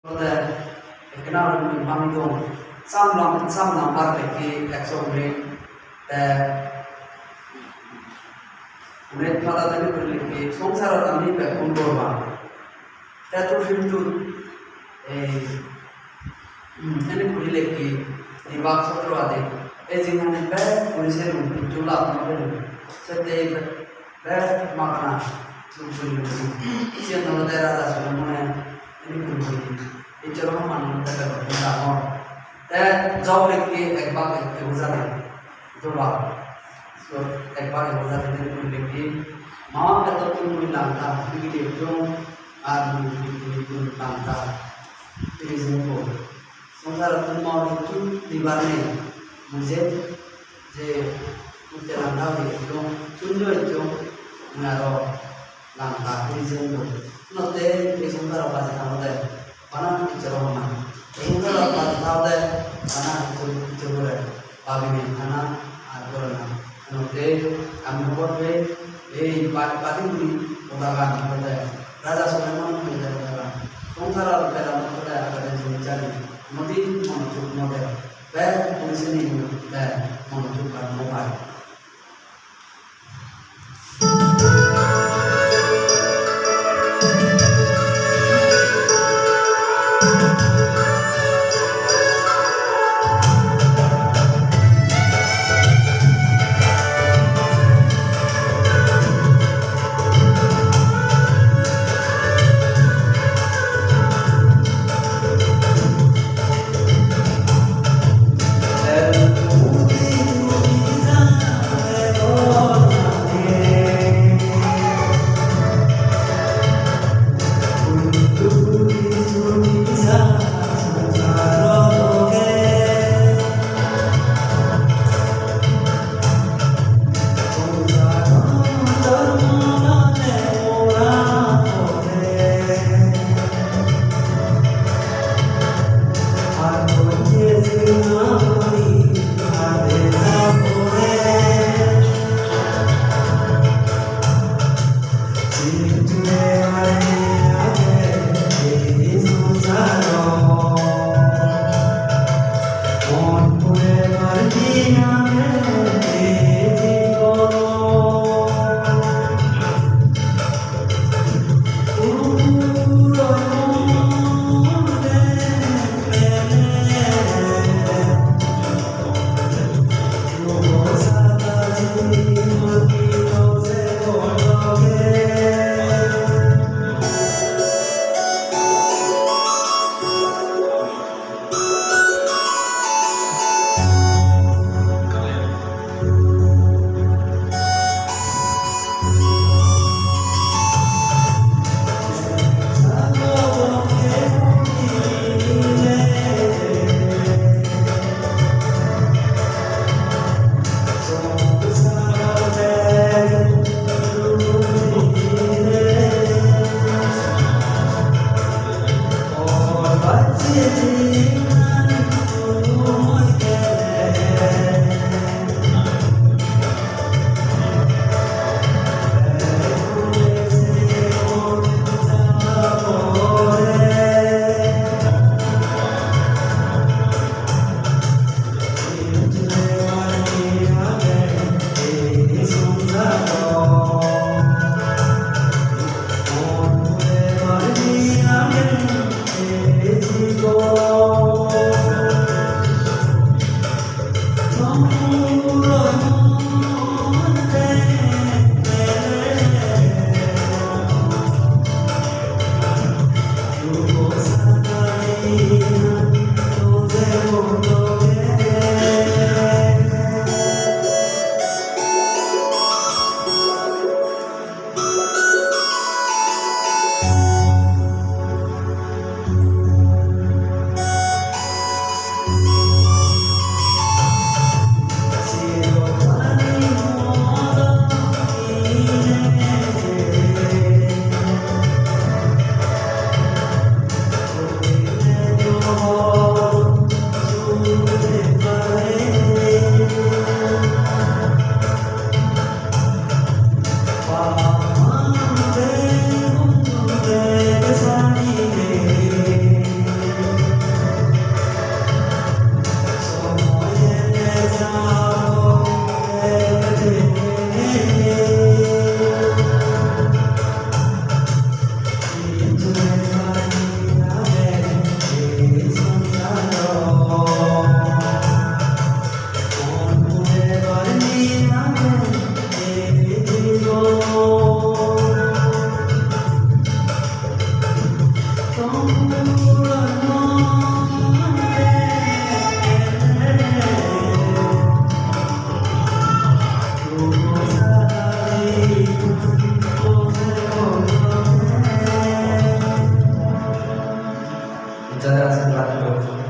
Kenal dengan kami dong, sam nampak lagi eksomen, pada tadi berlebih, songsara kami berkumpul berba, itu film ini berlebih di waktu itu ada, jangan polisi rumpi julap nampil, setiap makanan berlebih, siapa yang ada rasa semuanya ini berlebih. Itu orang mana kita berpindah jauh lagi ekbag ekbuzat coba so ekbag ekbuzat itu lagi mau kita tunggu langkah begini dong begini langkah ini semua sementara tu mau itu di mana mungkin je kita langkah itu tunggu itu ngaruh langkah ini semua nanti ini sementara apa sih kamu deh mana bicara mana? Ini kalau pas tahu deh, mana itu boleh. Pagi ni, mana ada orang. Nanti kami buat pagi ni udahan boleh. Raja Sulaiman boleh udahan. Tungkara dalam boleh ada yang mencari. Nanti menuju model. Polisi ni menuju ke mobile.